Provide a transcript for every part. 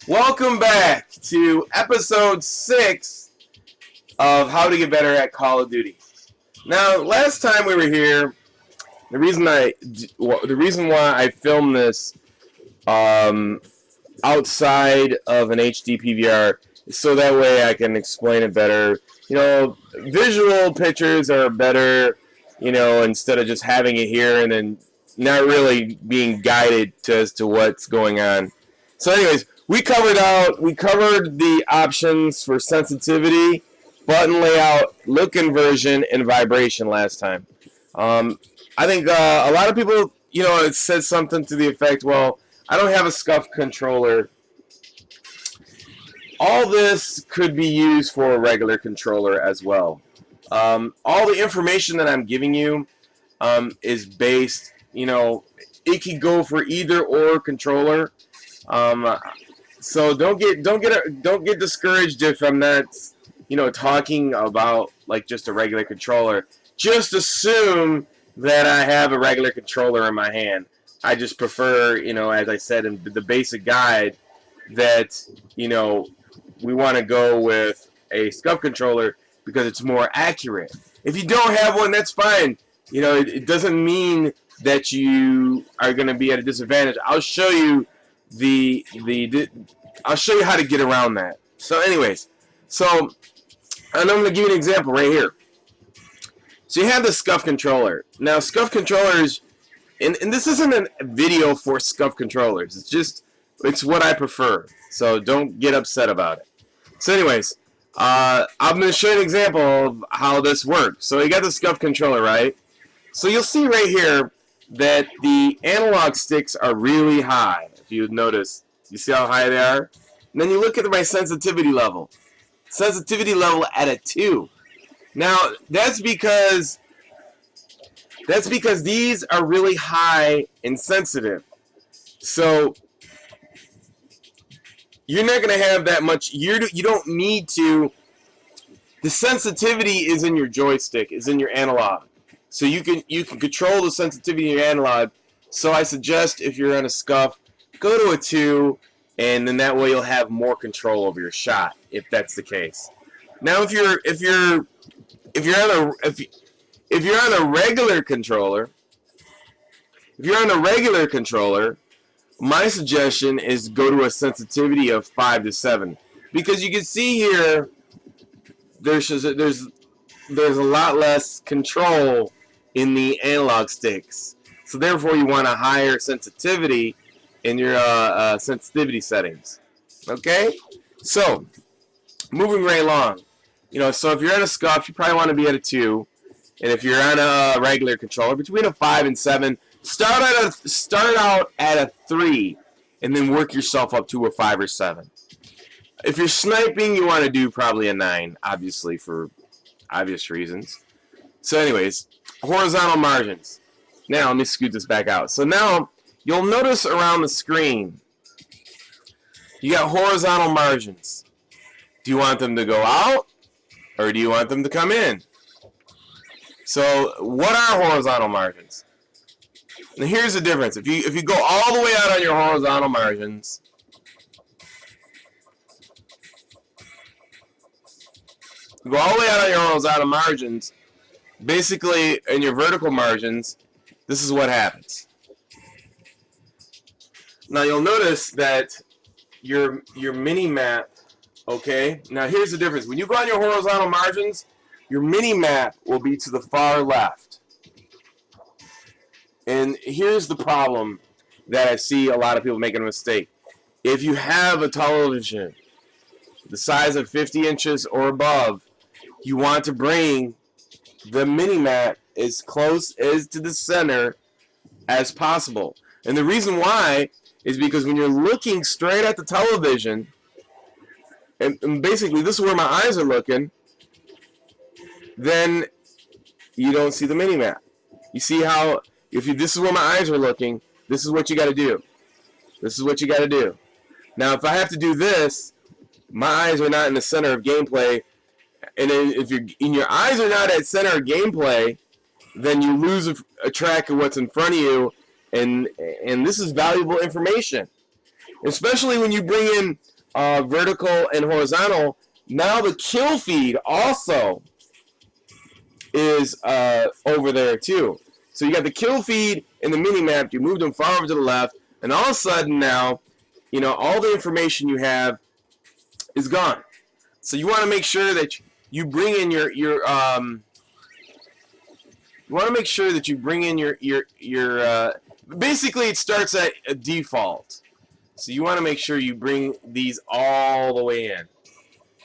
Welcome back to episode 6 of How to Get Better at Call of Duty. Now, last time we were here, the reason why I filmed this outside of an HD PVR is so that way I can explain it better. You know, visual pictures are better, you know, instead of just having it here and then not really being guided as to what's going on. So anyways, we covered the options for sensitivity, button layout, look inversion, and vibration last time. I think a lot of people, you know, it said something to the effect, well, I don't have a SCUF controller. All this could be used for a regular controller as well. All the information that I'm giving you is based, you know, it can go for either or controller. So don't get discouraged if I'm not, you know, talking about like just a regular controller. Just assume that I have a regular controller in my hand. I just prefer, you know, as I said in the basic guide, that, you know, we want to go with a SCUF controller because it's more accurate. If you don't have one, that's fine. You know, it doesn't mean that you are going to be at a disadvantage. I'll show you I'll show you how to get around that. So anyways, and I'm going to give you an example right here. So you have the SCUF controller. Now SCUF controllers, and this isn't a video for SCUF controllers. It's what I prefer. So don't get upset about it. So anyways, I'm going to show you an example of how this works. So you got the SCUF controller, right? So you'll see right here that the analog sticks are really high. If you notice, you see how high they are? And then you look at my sensitivity level. Sensitivity level at a 2. Now, that's because these are really high and sensitive. So you're not going to have that much. You don't need to. The sensitivity is in your joystick, is in your analog. So you can control the sensitivity in your analog. So I suggest if you're on a SCUF, go to a 2, and then that way you'll have more control over your shot, if that's the case. Now, if you're on a regular controller, my suggestion is go to a sensitivity of 5 to 7, because you can see here there's a lot less control in the analog sticks. So therefore, you want a higher sensitivity in your sensitivity settings. Okay? So, moving right along. You know, so if you're on a SCUF, you probably want to be at a 2. And if you're on a regular controller, between a 5 and 7, start out at a 3, and then work yourself up to a 5 or 7. If you're sniping, you want to do probably a 9, obviously, for obvious reasons. So anyways, horizontal margins. Now, let me scoot this back out. So now, you'll notice around the screen, you got horizontal margins. Do you want them to go out, or do you want them to come in? So, what are horizontal margins? Now, here's the difference. If you go all the way out on your horizontal margins, basically in your vertical margins, this is what happens. Now you'll notice that your mini-map, okay? Now here's the difference. When you go on your horizontal margins, your mini-map will be to the far left. And here's the problem that I see a lot of people making a mistake. If you have a television the size of 50 inches or above, you want to bring the mini-map as close as to the center as possible. And the reason why is because when you're looking straight at the television, and basically this is where my eyes are looking, then you don't see the mini-map. You see how, this is where my eyes are looking, this is what you got to do. This is what you got to do. Now, if I have to do this, my eyes are not in the center of gameplay, and then if your eyes are not at center of gameplay, then you lose a track of what's in front of you, and this is valuable information, especially when you bring in vertical and horizontal. Now the kill feed also is over there too. So you got the kill feed and the mini map. You move them far over to the left, and all of a sudden now, you know, all the information you have is gone. So you want to make sure that you bring in your you want to make sure that you bring in your basically it starts at a default. So you want to make sure you bring these all the way in.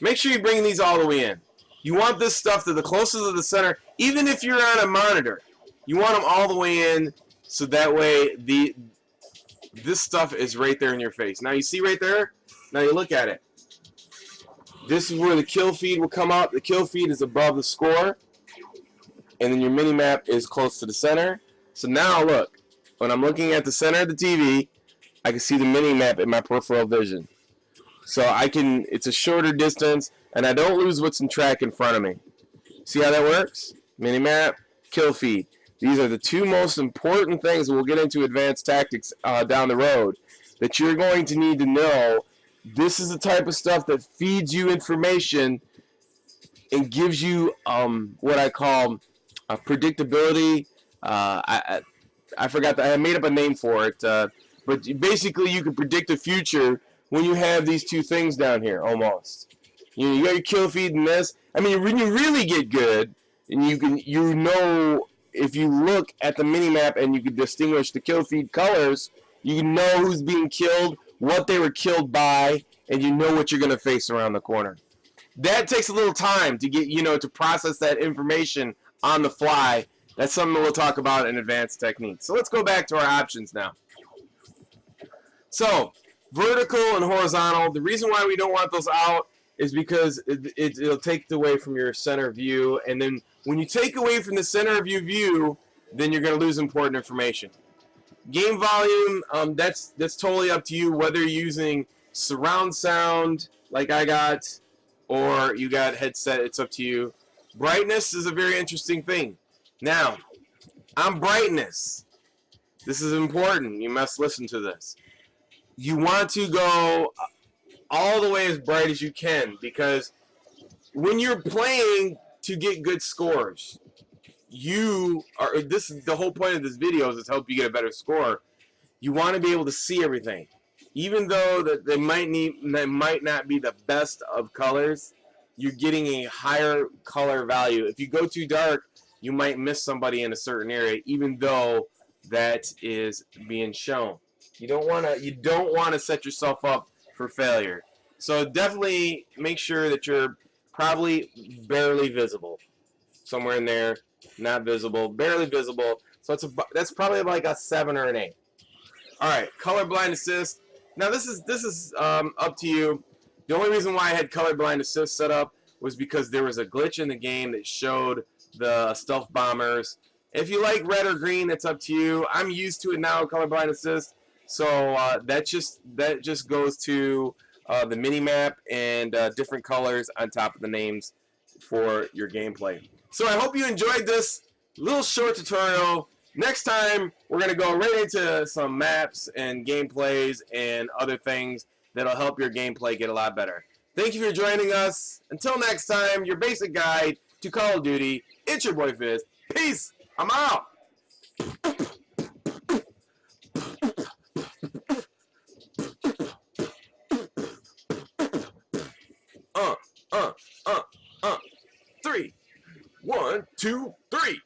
Make sure you bring these all the way in. You want this stuff to the closest of the center, even if you're on a monitor. You want them all the way in, so that way this stuff is right there in your face. Now you see right there? Now you look at it. This is where the kill feed will come out. The kill feed is above the score, and then your mini map is close to the center. So now look, when I'm looking at the center of the TV, I can see the mini map in my peripheral vision. So it's a shorter distance, and I don't lose what's in track in front of me. See how that works? Mini map, kill feed. These are the two most important things. We'll get into advanced tactics down the road that you're going to need to know. This is the type of stuff that feeds you information and gives you what I call predictability. I forgot that I made up a name for it, but basically you can predict the future when you have these two things down here almost. You got your kill feed and this. I mean, when you really get good, and you know, if you look at the mini map and you can distinguish the kill feed colors, you know who's being killed, what they were killed by, and you know what you're going to face around the corner. That takes a little time to get, to process that information on the fly. That's something we'll talk about in advanced techniques. So let's go back to our options now. So vertical and horizontal, the reason why we don't want those out is because it'll take it away from your center view, and then when you take away from the center of your view, then you're going to lose important information. Game volume, that's totally up to you, whether you're using surround sound like I got, or you got headset, it's up to you. Brightness is a very interesting thing. Now, on brightness, this is important. You must listen to this. You want to go all the way as bright as you can, because when you're playing to get good scores, this is the whole point of this video, is to help you get a better score. You want to be able to see everything, even though that they might not be the best of colors. You're getting a higher color value. If you go too dark, you might miss somebody in a certain area, even though that is being shown. You don't want to set yourself up for failure. So definitely make sure that you're probably barely visible, somewhere in there, not visible, barely visible. So that's probably like a 7 or an 8. All right, colorblind assist. Now this is up to you. The only reason why I had colorblind assist set up was because there was a glitch in the game that showed the stealth bombers. If you like red or green, it's up to you. I'm used to it now, colorblind assist. So that just goes to the mini map and different colors on top of the names for your gameplay. So I hope you enjoyed this little short tutorial. Next time, we're going to go right into some maps and gameplays and other things that'll help your gameplay get a lot better. Thank you for joining us. Until next time, your basic guide to Call of Duty. It's your boy Fist. Peace. I'm out. Three. 1, 2, 3.